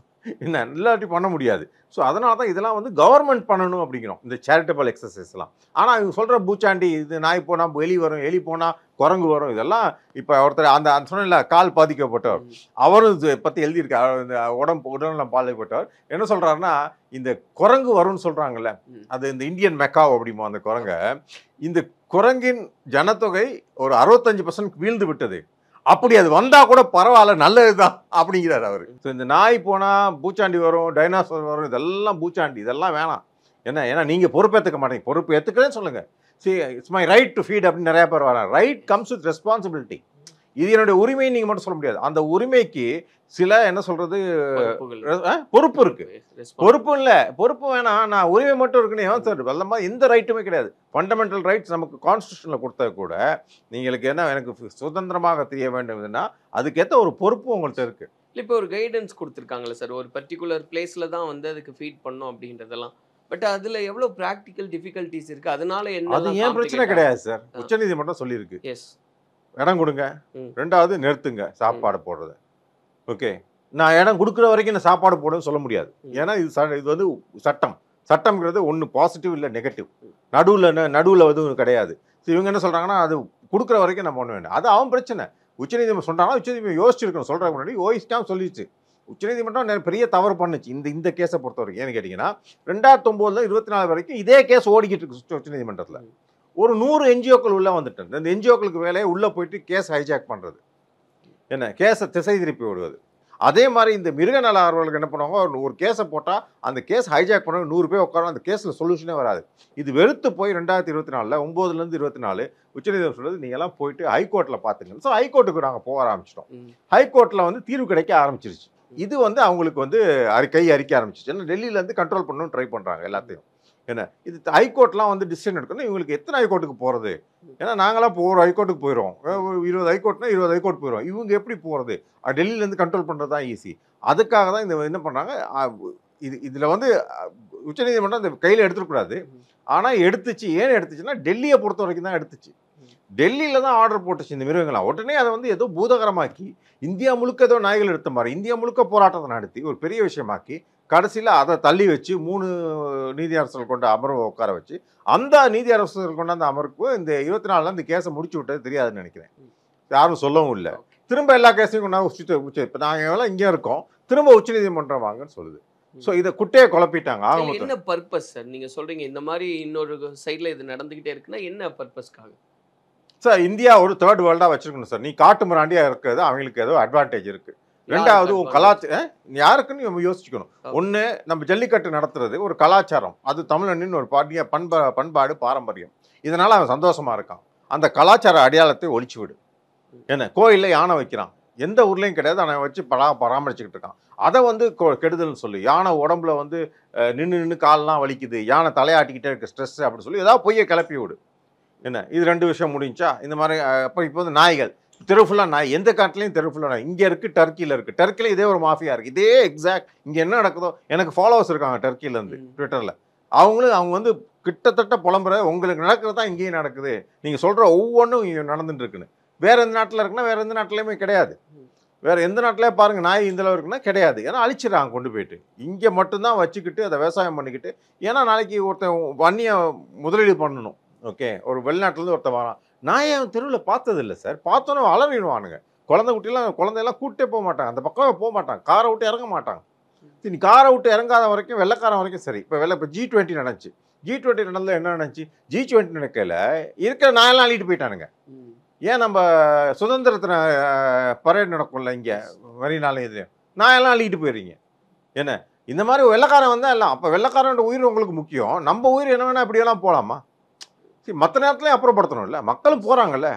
என்ன இல்லாட்டி பண்ண முடியாது. ஸோ அதனால தான் இதெல்லாம் வந்து கவர்மெண்ட் பண்ணணும் அப்படிங்கிறோம், இந்த சேரிட்டபிள் எக்ஸசைஸ்லாம். ஆனால் இவங்க சொல்கிற பூச்சாண்டி, இது நாய் போனால் எலி வரும், எலி போனால் குரங்கு வரும், இதெல்லாம் இப்போ ஒருத்தர் அந்த சொன்ன கால் பாதிக்கப்பட்டவர் அவரும் இதை பற்றி எழுதியிருக்கார். இந்த உடல்நலம் பாதிக்கப்பட்டவர் என்ன சொல்கிறாருன்னா, இந்த குரங்கு வரும்னு சொல்கிறாங்கல்ல, அது இந்த இந்தியன் மெக்காவ் அப்படிமோ அந்த குரங்கை, இந்த குரங்கின் ஜனத்தொகை ஒரு 65% வீழ்ந்து விட்டது. அப்படி அது வந்தால் கூட பரவாயில்ல, நல்லது தான் அப்படிங்கிறார் அவர். ஸோ இந்த நாய் போனால் பூச்சாண்டி வரும், டைனாசோர் வரும், இதெல்லாம் பூச்சாண்டி, இதெல்லாம் வேணாம். ஏன்னா நீங்கள் பொறுப்பேற்றுக்க மாட்டீங்க. பொறுப்பு ஏற்றுக்கிறேன்னு சொல்லுங்கள். சரி, it's my right to feed அப்படின்னு நிறையா பேர் வராங்க. Right comes with responsibility. இது என்னுடைய உரிமையை நீங்கள் மட்டும் சொல்ல முடியாது. அந்த உரிமைக்கு சில என்ன சொல்கிறது பொறுப்பு இருக்குது. பொறுப்பு இல்லை, பொறுப்பு வேணாம், நான் உரிமை மட்டும் இருக்குன்னு ஏன் சார்? வெள்ளமா எந்த ரைட்டுமே கிடையாது. ஃபண்டமெண்டல் ரைட்ஸ் நமக்கு கான்ஸ்டியூஷனில் கொடுத்தது கூட, நீங்களுக்கு என்ன எனக்கு சுதந்திரமாக தெரிய வேண்டும்னா அதுக்கேற்ற ஒரு பொறுப்பு உங்கள்கிட்ட இருக்குது. இப்போ ஒரு கைடன்ஸ் கொடுத்துருக்காங்களே சார், ஒரு பர்டிகுலர் பிளேஸில் தான் வந்து அதுக்கு ஃபீட் பண்ணோம் அப்படின்றதெல்லாம். பட் அதில் எவ்வளோ ப்ராக்டிக்கல் டிஃபிகல்ட்டிஸ் இருக்குது, அதனால என்ன? அது ஏன் பிரச்சனை கிடையாது சார். உச்சநீதிமன்றம் சொல்லியிருக்கு, எஸ் இடம் கொடுங்க, 2வது நிறுத்துங்க சாப்பாடு போடுறத. ஓகே, நான் இடம் கொடுக்குற வரைக்கும் நான் சாப்பாடு போடுன்னு சொல்ல முடியாது. ஏன்னா இது வந்து சட்டம்ங்கிறது ஒன்று பாசிட்டிவ் இல்லை நெகட்டிவ், நடுவில் எதுவும் கிடையாது. ஸோ இவங்க என்ன சொல்கிறாங்கன்னா, அது கொடுக்குற வரைக்கும் நம்ம பண்ண வேண்டாம். அது அவன் பிரச்சனை. உச்சநீதிமன்றம் சொல்கிறாங்கன்னா உச்சநீதிமன்றம் யோசிச்சிருக்கணும். சொல்கிறதுக்கு முன்னாடி ஓய்ஸ்டாம் சொல்லிடுச்சு. உச்சநீதிமன்றம் பெரிய தவறு பண்ணுச்சு இந்த கேஸை பொறுத்த வரைக்கும். ஏன்னு கேட்டிங்கன்னா, 2009 24 வரைக்கும் இதே கேஸ் ஓடிக்கிட்டு இருக்கு உச்சநீதிமன்றத்தில். ஒரு 100 என்ஜிஓக்கள் உள்ளே வந்துட்டாங்க. இந்த என்ஜிஓக்களுக்கு வேலையை உள்ளே போயிட்டு கேஸ் ஹைஜாக் பண்ணுறது, என்ன கேஸை திசை திருப்பி விடுவது. அதே மாதிரி இந்த மிருகநல ஆர்வலர்கள் என்ன பண்ணுவாங்க, ஒரு கேஸை போட்டால் அந்த கேஸ் ஹைஜாக் பண்ண 100 பேர் உட்காரும், அந்த கேஸில் சொல்யூஷனே வராது. இது வெறுத்து போய் 2024 9லேருந்து 24 உச்சநீதிமன்றம் சொல்லுது, நீங்கள்லாம் போயிட்டு ஹைகோர்ட்டில் பார்த்துங்க. ஸோ ஹைகோர்ட்டுக்கு நாங்கள் போக ஆரம்பிச்சிட்டோம். ஹைகோர்ட்டில் வந்து தீர்வு கிடைக்க ஆரம்பிச்சிருச்சு. இது வந்து அவங்களுக்கு வந்து அறிக்க ஆரம்பிச்சிச்சு. ஏன்னா டெல்லியிலேருந்து கண்ட்ரோல் பண்ணணும்னு ட்ரை பண்ணுறாங்க எல்லாத்தையும். என்ன இது ஹைகோர்ட்லாம் வந்து டிசிஷன் எடுக்கணும். இவங்களுக்கு எத்தனை ஹைகோர்ட்டுக்கு போகிறது? ஏன்னா நாங்களாம் இப்போ ஒரு ஹைகோர்ட்டுக்கு போயிடுவோம், 20 ஹைகோர்ட்னா 20 ஹைகோர்ட் போயிடுவோம். இவங்க எப்படி போகிறது? டெல்லியிலேருந்து கண்ட்ரோல் பண்ணுறது தான் ஈஸி. அதுக்காக தான் இந்த என்ன பண்ணுறாங்க, இதில் வந்து உச்சநீதிமன்றம் இந்த கையில் எடுத்துக்கூடாது. ஆனால் எடுத்துச்சு. ஏன் எடுத்துச்சுன்னா, டெல்லியை பொறுத்த வரைக்கும் தான் எடுத்துச்சு. டெல்லியில் தான் ஆர்டர் போட்டுச்சு இந்த மிருகங்களாம். உடனே அதை வந்து ஏதோ பூதகரமாக்கி, இந்தியா முழுக்க ஏதோ நாய்கள் எடுத்த மாதிரி இந்தியா முழுக்க போராட்டத்தை நடத்தி ஒரு பெரிய விஷயமாக்கி, கடைசியில் அதை தள்ளி வச்சு 3 நீதியரசர்கள் கொண்ட அமர்வை உட்கார வச்சு, அந்த நீதியரசர்கள் கொண்ட அந்த அமர்வுக்கு இந்த 24 இந்த கேஸை முடிச்சு விட்டது தெரியாதுன்னு நினைக்கிறேன். யாரும் சொல்லவும் இல்லை. திரும்ப எல்லா கேஸையும் கொண்டாந்து இப்போ நாங்கள் எல்லாம் இங்கே இருக்கோம், திரும்ப உச்சநீதிமன்றம் வாங்கன்னு சொல்லுது. ஸோ இதை குட்டையை குழப்பிட்டாங்க. என்ன பர்பஸ் சார்? நீங்கள் சொல்கிறீங்க இந்த மாதிரி இன்னொரு சைடில் இது நடந்துக்கிட்டே இருக்குன்னா என்ன பர்பஸ்க்காக சார்? இந்தியா ஒரு தேர்ட் வேர்ல்டாக வச்சுருக்கணும் சார். நீ காட்டு மிராண்டியாக இருக்கிறது அவங்களுக்கு ஏதோ அட்வான்டேஜ் இருக்குது. 2வது உன் கலாச்சாரம் யாருக்குன்னு நம்ம யோசிச்சுக்கணும். ஒன்று, நம்ம ஜல்லிக்கட்டு நடத்துறது ஒரு கலாச்சாரம், அது தமிழனின் ஒரு பண்பாடு பாரம்பரியம். இதனால் அவன் சந்தோஷமாக இருக்கான். அந்த கலாச்சார அடையாளத்தை ஒழிச்சு விடு. என்ன கோயிலில் யானை வைக்கிறான், எந்த ஊர்லேயும் கிடையாது, அவனை வச்சு பராமரிச்சுக்கிட்டு இருக்கான். அதை வந்து கெடுதல்னு சொல்லி, யானை உடம்புல வந்து நின்று கால்லாம் வலிக்குது, யானை தலையாட்டிக்கிட்டே இருக்கு ஸ்ட்ரெஸ் அப்படின்னு சொல்லி ஏதாவது பொய்யை கிளப்பி விடு. என்ன இது 2 விஷயம் முடிஞ்சா இந்த மாதிரி. அப்போ இப்போ வந்து நாய்கள் தெரு ஃபுல்லாக நாய், எந்த காட்டுலையும் தெரு ஃபுல்லாக நாய். இங்கே இருக்குது, டர்க்கியில் இருக்குது. டர்க்கியில் இதே ஒரு மாஃபியா இருக்குது. இதே எக்ஸாக்ட் இங்கே என்ன நடக்குதோ, எனக்கு ஃபாலோவர்ஸ் இருக்காங்க டர்க்கிலேருந்து ட்விட்டரில். அவங்க வந்து கிட்டத்தட்ட புலம்புற, உங்களுக்கு நடக்கிறது தான் இங்கேயும் நடக்குது, நீங்கள் சொல்கிற ஒவ்வொன்றும் இங்கே நடந்துட்டு இருக்குன்னு. வேறு எந்த நாட்டில் இருக்குன்னா வேறு எந்த நாட்டிலையுமே கிடையாது. வேறு எந்த நாட்டிலே பாருங்கள் நாய் இந்தளவு இருக்குன்னா கிடையாது. ஏன்னா அழிச்சிடறாங்க கொண்டு போயிட்டு. இங்கே மட்டும்தான் வச்சுக்கிட்டு அதை விவசாயம் பண்ணிக்கிட்டு. ஏன்னா நாளைக்கு ஒருத்தன் வன்னியை முதலீடு பண்ணணும். ஓகே, ஒரு வெளிநாட்டிலேருந்து ஒருத்தன் வரான், நாயை தெருவில் பார்த்ததில்லை சார். பார்த்தோன்னே அலறிடுவானுங்க. குழந்தையெல்லாம் கூட்டே போக மாட்டாங்க, அந்த பக்கம் போக மாட்டாங்க, காரை விட்டு இறங்க மாட்டாங்க. நீ காரை விட்டு இறங்காத வரைக்கும், வெள்ளைக்காரன் வரைக்கும் சரி. இப்போ G20 நடந்துச்சு. G20 நடந்தது என்ன நடந்துச்சு? G20 நடக்கல இருக்கிற நாயெல்லாம் அள்ளிட்டு போயிட்டானுங்க. ஏன் நம்ம சுதந்திரத்தின பரேட் நடக்கும்ல இங்கே மரினால, இது நாயெல்லாம் அள்ளிட்டு போயிடுறீங்க. என்ன இந்த மாதிரி வெள்ளைக்காரன் வந்தால் எல்லாம். அப்போ வெள்ளைக்காரனோட உயிர் உங்களுக்கு முக்கியம், நம்ம உயிர் என்ன வேணால் இப்படியெல்லாம் போகலாமா? சரி, மற்ற நேரத்துலையும் அப்புறப்படுத்தணும்ல. மக்களும் போகிறாங்கல்ல.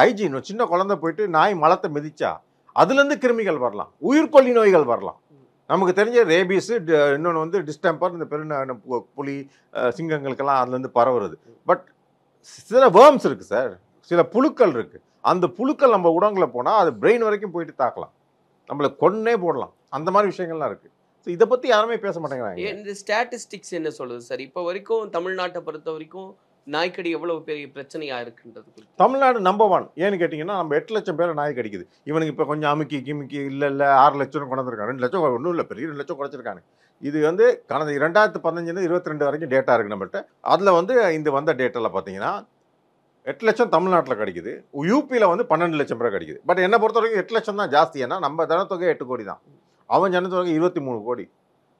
ஹைஜீன், சின்ன குழந்தை போயிட்டு நாய் மலத்தை மிதிச்சா அதுலேருந்து கிருமிகள் வரலாம், உயிர்கொல்லி நோய்கள் வரலாம். நமக்கு தெரிஞ்ச ரேபீஸு, இன்னொன்று வந்து டிஸ்டெம்பர், இந்த புலி சிங்கங்களுக்கெல்லாம் அதுலேருந்து பரவுறது. பட் சில வேர்ம்ஸ் இருக்குது சார், சில புழுக்கள் இருக்குது. அந்த புழுக்கள் நம்ம உடம்புல போனால் அது பிரெயின் வரைக்கும் போயிட்டு தாக்கலாம், நம்மளை கொன்னே போடலாம். அந்த மாதிரி விஷயங்கள்லாம் இருக்குது. ஸோ இதை பற்றி யாருமே பேச மாட்டேங்கிறாங்க. இந்த ஸ்டாட்டிஸ்டிக்ஸ் என்ன சொல்லுது சார்? இப்போ வரைக்கும் தமிழ்நாட்டை பொறுத்த வரைக்கும் நாய்க்கடி எவ்வளவு பெரிய பிரச்சனையா இருக்குன்றது தமிழ்நாடு நம்பர் 1. ஏன்னு கேட்டிங்கன்னா, நம்ம 8 லட்சம் பேர் நாய் கடிக்குது. இவனுக்கு இப்போ கொஞ்சம் அமுக்கி கிமுக்கி இல்லை 6 லட்சம் கொண்டிருக்காங்க. 2 லட்சம் ஒன்றும் இல்லை, பெரிய 2 லட்சம் குறைச்சிருக்காங்க. இது வந்து கடந்த 2015 22 வரைக்கும் டேட்டா இருக்குது நம்மகிட்ட. அதில் வந்து இந்த வந்த டேட்டாவில் பார்த்தீங்கன்னா 8 லட்சம் தமிழ்நாட்டில் கிடைக்குது. யூபியில் வந்து 12 லட்சம் பேர் கிடைக்குது. பட் என்னை பொறுத்த வரைக்கும் 8 லட்சம் தான் ஜாஸ்தி. ஏன்னா நம்ம ஜனத்தொகை 8 கோடி தான், அவன் ஜனத்தொகை 23 கோடி.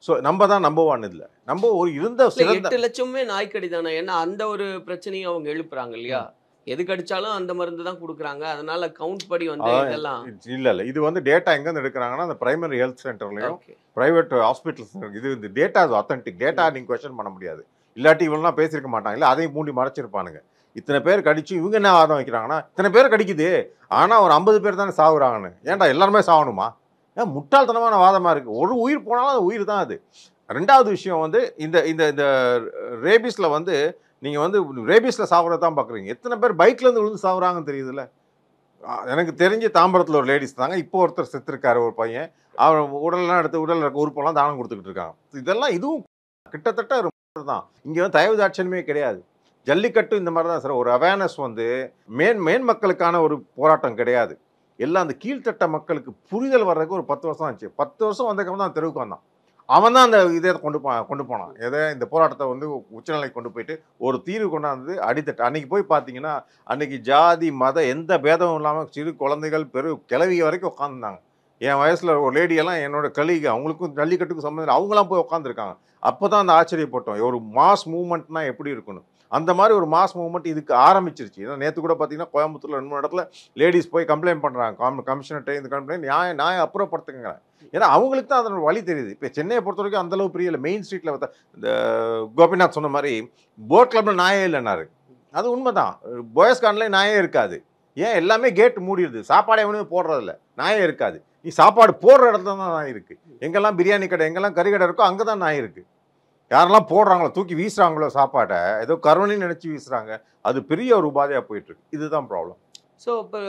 ஸோ நம்ம தான் நம்பர் 1. இதில் நம்ம ஒரு இருந்த 8 லட்சமே நாய்க்கடி தானே. ஏன்னா அந்த ஒரு பிரச்சனையும் அவங்க எழுப்புறாங்க இல்லையா? எது கடிச்சாலும் அந்த மருந்து தான் கொடுக்குறாங்க. அதனால கவுண்ட் படி வந்து இதெல்லாம் இல்லை. இது வந்து டேட்டா எங்கேருந்து எடுக்கிறாங்கன்னா, அந்த பிரைமரி ஹெல்த் சென்டர்லையும் ப்ரைவேட் ஹாஸ்பிட்டல்ஸ். இது டேட்டா ஆத்தென்டிக் டேட்டா, நீங்கள் கொஸ்டின் பண்ண முடியாது. இல்லாட்டி இவங்கெல்லாம் பேசியிருக்க மாட்டாங்க, இல்லை அதையும் மூடி மறைச்சிருப்பானுங்க. இத்தனை பேர் கடிச்சு இவங்க என்ன ஆதம் வைக்கிறாங்கன்னா, இத்தனை பேர் கடிக்குது ஆனால் ஒரு 50 பேர் தானே சாகுறாங்கன்னு. ஏன்டா எல்லாருமே சாகணுமா? ஏன் முட்டாள்தனமான வாதமாக இருக்குது. ஒரு உயிர் போனாலும் அது உயிர் தான் அது. 2வது விஷயம் வந்து இந்த இந்த இந்த ரேபிஸில் வந்து நீங்கள் வந்து ரேபிஸில் சாகுறத தான் பார்க்குறீங்க. எத்தனை பேர் பைக்லேருந்து விழுந்து சாகுறாங்கன்னு தெரியுதுல்ல. எனக்கு தெரிஞ்சு தாம்பரத்தில் ஒரு லேடிஸ் தாங்க, இப்போ ஒருத்தர் செத்துருக்காரு, ஒரு பையன். அவர் உடல்லாம் எடுத்து உடலில் இருக்க உறுப்பெல்லாம் தானம் கொடுத்துக்கிட்டு இருக்காங்க. இதெல்லாம் இதுவும் கிட்டத்தட்ட ஒரு தான். இங்கே வந்து தயவு தாட்சணுமே கிடையாது. ஜல்லிக்கட்டு இந்த மாதிரி தான் சார். ஒரு அவேர்னஸ் வந்து மேன் மக்களுக்கான ஒரு போராட்டம் கிடையாது. எல்லாம் அந்த கீழ்த்தட்ட மக்களுக்கு புரிதல் வர்றதுக்கு ஒரு 10 வருஷம் ஆச்சு. 10 வருஷம் வந்ததுக்கப்புறம் தான் தெருவுக்கு வந்தான். அவன் தான் அந்த இதை கொண்டு போனான். எதை இந்த போராட்டத்தை வந்து உச்சநிலைக்கு கொண்டு போயிட்டு ஒரு தீர்வு கொண்டாந்து அடித்தட்டு. அன்றைக்கி போய் பார்த்தீங்கன்னா, அன்றைக்கி ஜாதி மத எந்த பேதமும் இல்லாமல் சிறு குழந்தைகள் கிளவிய வரைக்கும் உட்காந்துருந்தாங்க. என் வயசில் ஒரு லேடியெல்லாம் என்னோட கலீக, அவங்களுக்கும் ஜல்லிக்கட்டுக்கும் சம்மந்தம், அவங்களாம் போய் உட்காந்துருக்காங்க. அப்போ தான் அந்த ஆச்சரியப்பட்டோம், ஒரு மாஸ் மூவ்மெண்ட்னா எப்படி இருக்கணும். அந்த மாதிரி ஒரு மாஸ் மூவ்மெண்ட் இதுக்கு ஆரம்பிச்சிருச்சு. ஏன்னா நேற்று கூட பார்த்தீங்கன்னா கோயம்புத்தூரில் 2 இடத்துல லேடிஸ் போய் கம்ப்ளைண்ட் பண்ணுறாங்க. கமிஷனர்கிட்ட இந்த கம்ப்ளைண்ட் நியாயம் அப்புறப்படுத்துங்க. ஏன்னா அவங்களுக்கு தான் அதனோட வழி தெரியுது. இப்போ சென்னையை பொறுத்த வரைக்கும் அந்தளவு பிரியல. மெயின் ஸ்ட்ரீட்டில் இந்த கோபிநாத் சொன்ன மாதிரி போட் கிளப்பில் நாயே இல்லைன்னாரு. அது உண்மை தான். பாய்ஸ் கார்டன்லேயும் நாயே இருக்காது. ஏன் எல்லாமே கேட்டு மூடிடுது. சாப்பாடு எவனுமே போடுறதில்ல, நாயே இருக்காது. நீ சாப்பாடு போடுற இடத்துல தான் நாய் இருக்குது. எங்கெல்லாம் பிரியாணி கடை, எங்கெல்லாம் கறி கடை இருக்கோ அங்கே தான் நாய் இருக்குது. யாரெல்லாம் போடுறாங்களோ, தூக்கி வீசுறாங்களோ சாப்பாட்டை, ஏதோ கருணைன்னு நினச்சி வீசுகிறாங்க. அது பெரிய ஒரு உபாதையாக போயிட்டுருக்கு. இதுதான் ப்ராப்ளம். ஸோ இப்போ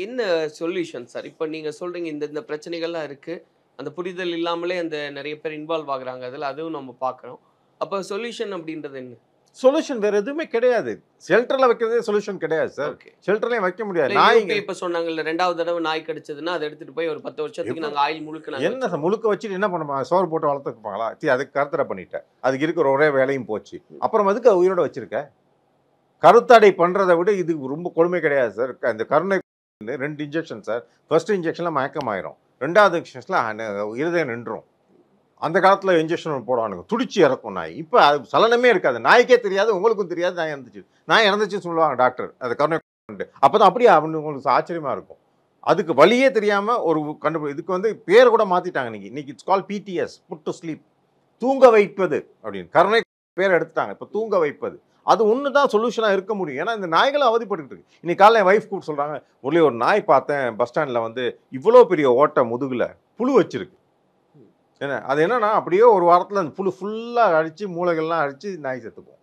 என்ன சொல்யூஷன் சார்? இப்போ நீங்கள் சொல்கிறீங்க இந்த பிரச்சனைகள்லாம் இருக்குது, அந்த புரிதல் இல்லாமலே அந்த நிறைய பேர் இன்வால்வ் ஆகுறாங்க அதில், அதுவும் நம்ம பார்க்குறோம். அப்போ சொல்யூஷன் அப்படின்றது என்ன? சொல்யூஷன் வேறு எதுவுமே கிடையாது. ஷெல்டரில் வைக்கிறதே சொல்யூஷன் கிடையாது சார். ஷெல்டர்லேயும் வைக்க முடியாது. நாய் இப்போ சொன்னாங்கல்ல, 2வது தடவை நாய் கடிச்சதுன்னா அதை எடுத்துகிட்டு போய் ஒரு 10 வருஷத்துக்கு நாங்கள் ஆயில் முழுக்க என்ன சார் முழுக்க வச்சுட்டு என்ன பண்ணுவாங்க? சோறு போட்டு வளர்த்துக்குப்பாங்களா? அதுக்கு கருத்தடை பண்ணிட்டேன். அதுக்கு இருக்கிற ஒரே வேலையும் போச்சு. அப்புறம் அதுக்கு உயிரோட வச்சிருக்க. கருத்தடை பண்ணுறதை விட இது ரொம்ப கொடுமை கிடையாது சார். இந்த கருணை 2 இன்ஜெக்ஷன் சார். ஃபர்ஸ்ட் இன்ஜெக்ஷனில் மயக்கமாயிரும், 2வது இன்ஜெக்ஷனில் இருதயம் நின்றும். அந்த காலத்தில் இன்ஜெக்ஷன் போடுவானுங்க, துடிச்சு இறக்கும் நாய். இப்போ அது சலனமே இருக்காது. நாய்க்கே தெரியாது, உங்களுக்கும் தெரியாது நாய் இறந்துச்சுன்னு சொல்லுவாங்க டாக்டர். அது கருணை அப்போ தான் அப்படியே அப்படின்னு உங்களுக்கு ஆச்சரியமாக இருக்கும். அதுக்கு வழியே தெரியாமல் ஒரு இதுக்கு வந்து பேர் கூட மாற்றிட்டாங்க. இன்னைக்கு it's call PTS, put to sleep, தூங்க வைப்பது அப்படின்னு. கருணை பேர் எடுத்துட்டாங்க. இப்போ தூங்க வைப்பது அது ஒன்று தான் சொல்யூஷனாக இருக்க முடியும். ஏன்னா இந்த நாய்களை அவதிப்பட்டு இருக்கு. இன்னைக்கு காலையில் என் வைஃப் கூப்பிட்டு சொல்கிறாங்க, ஒரு நாய் பார்த்தேன் பஸ் ஸ்டாண்டில் வந்து இவ்வளோ பெரிய ஓட்டை முதுகில் புழு வச்சிருக்கு. ஏன்னா அது என்னன்னா அப்படியே ஒரு வாரத்தில் அந்த ஃபுல்லாக அடித்து மூளைகள்லாம் அடித்து நாய் செத்துப்போம்.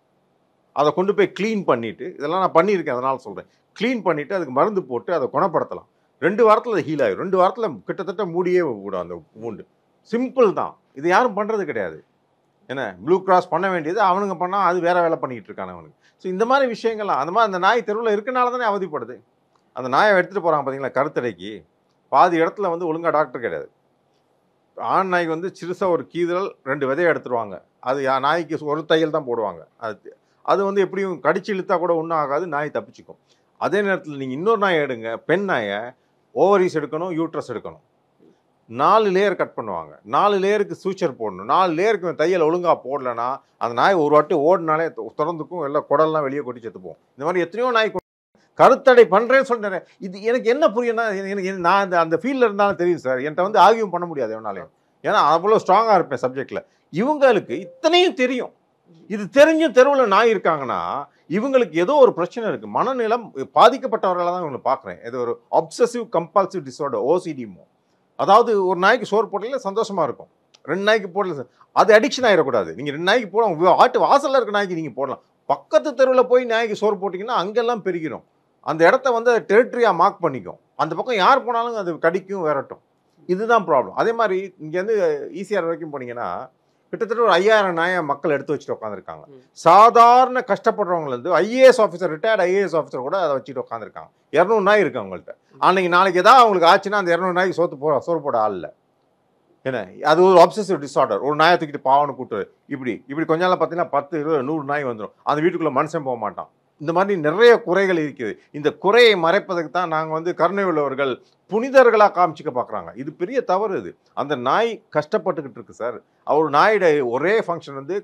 அதை கொண்டு போய் க்ளீன் பண்ணிவிட்டு, இதெல்லாம் நான் பண்ணியிருக்கேன் அதனால் சொல்கிறேன், க்ளீன் பண்ணிவிட்டு அதுக்கு மருந்து போட்டு அதை குணப்படுத்தலாம். 2 வாரத்தில் அது ஹீல் ஆகிடும். 2 வாரத்தில் கிட்டத்தட்ட மூடியே விடும் அந்த பூண்டு. சிம்பிள் தான். இது யாரும் பண்ணுறது கிடையாது. ஏன்னா ப்ளூ கிராஸ் பண்ண வேண்டியது அவனுங்க பண்ணால் அது வேறு வேலை பண்ணிக்கிட்டு இருக்கானு அவனுக்கு. ஸோ இந்த மாதிரி விஷயங்கள்லாம் அந்த மாதிரி அந்த நாய் தெருவில் இருக்கனால தானே அவதிப்படுது. அந்த நாயை எடுத்துகிட்டு போகிறாங்க பார்த்தீங்களா கருத்தடைக்கு, பாதி இடத்துல வந்து ஒழுங்காக டாக்டர் கிடையாது. ஆண் நாய்க்கு வந்து சிறுசாக ஒரு கீதல் 2 விதையை எடுத்துருவாங்க. அது நாய்க்கு ஒரு தையல் தான் போடுவாங்க. அது வந்து எப்படியும் கடிச்சு இழுத்தா கூட ஒன்றும் ஆகாது, நாய் தப்பிச்சுக்கும். அதே நேரத்தில் நீங்கள் இன்னொரு நாயை எடுங்க, பெண் நாயை ஓவரீஸ் எடுக்கணும், யூட்ரஸ் எடுக்கணும், 4 லேயர் கட் பண்ணுவாங்க. 4 லேயருக்கு சூச்சர் போடணும். 4 லேயருக்கு தையல் ஒழுங்காக போடலைன்னா அந்த நாய் ஒரு வாட்டி ஓடினாலே திறந்துக்கும், எல்லாம் குடல்லாம் வெளியே கொட்டி செத்துப்போம். இந்த மாதிரி எத்தனையோ நாய் கருத்தடை பண்ணுறேன்னு சொல்லிட்டேன். இது எனக்கு என்ன புரியும்னா, எனக்கு நான் அந்த ஃபீல்டில் இருந்தாலும் தெரியும் சார், என்கிட்ட வந்து ஆகியும் பண்ண முடியாது எவனாலையும். ஏன்னா அவ்வளோ ஸ்ட்ராங்காக இருப்பேன் சப்ஜெக்டில். இவங்களுக்கு இத்தனையும் தெரியும். இது தெரிஞ்சும் தெருவில் நாய் இருக்காங்கன்னா இவங்களுக்கு ஏதோ ஒரு பிரச்சனை இருக்குது. மனநிலம் பாதிக்கப்பட்டவர்களை தான் இவங்களை பார்க்குறேன். இது ஒரு அப்சசிவ் கம்பல்சிவ் டிஸார்டர், ஓசிடிமோ. அதாவது ஒரு நாய்க்கு சோறு போடல சந்தோஷமாக இருக்கும், 2 நாய்க்கு போடல அது அடிக்ஷன் ஆகிடக்கூடாது. நீங்கள் 2 நாய்க்கு போடலாம், ஆட்டு வாசலில் இருக்க நாய்க்கு நீங்கள் போடலாம். பக்கத்து தெருவில் போய் நாய்க்கு சோறு போட்டிங்கன்னா அங்கெல்லாம் பெருகிடும். அந்த இடத்த வந்து டெரிட்டரியாக மார்க் பண்ணிக்கும். அந்த பக்கம் யார் போனாலும் அது கடிக்கும், விரட்டும். இதுதான் ப்ராப்ளம். அதே மாதிரி இங்கேருந்து ஈசிஆர் வரைக்கும் போனீங்கன்னா கிட்டத்தட்ட ஒரு 5000 நாயை மக்கள் எடுத்து வச்சுட்டு உட்காந்துருக்காங்க. சாதாரண கஷ்டப்படுறவங்கலேருந்து IAS officer, retired IAS officer கூட அதை வச்சுட்டு உட்காந்துருக்காங்க. 200 நாய் இருக்குது அவங்கள்ட்ட. நாளைக்கு ஏதாவது அவங்களுக்கு ஆச்சுன்னா அந்த 200 நாய்க்கு சோறு போட ஆள் இல்லை. ஏன்னா அது ஒரு அப்சசிவ் டிஸார்டர். ஒரு நாயை தூக்கிட்டு பாவனை கூட்டு இப்படி கொஞ்ச நாள் பார்த்தீங்கன்னா 10, 20, 100 நாய் வந்துடும். அந்த வீட்டுக்குள்ளே மனுஷன் போக மாட்டான். இந்த மாதிரி நிறைய குறைகள் இருக்குது. இந்த குறையை மறைப்பதற்கு தான் நாங்கள் வந்து கருணை உள்ளவர்கள் புனிதர்களாக காமிச்சிக்க பார்க்குறாங்க. இது பெரிய தவறு. இது அந்த நாய் கஷ்டப்பட்டுக்கிட்டு இருக்கு சார். அவர் நாயோட ஒரே ஃபங்க்ஷன் வந்து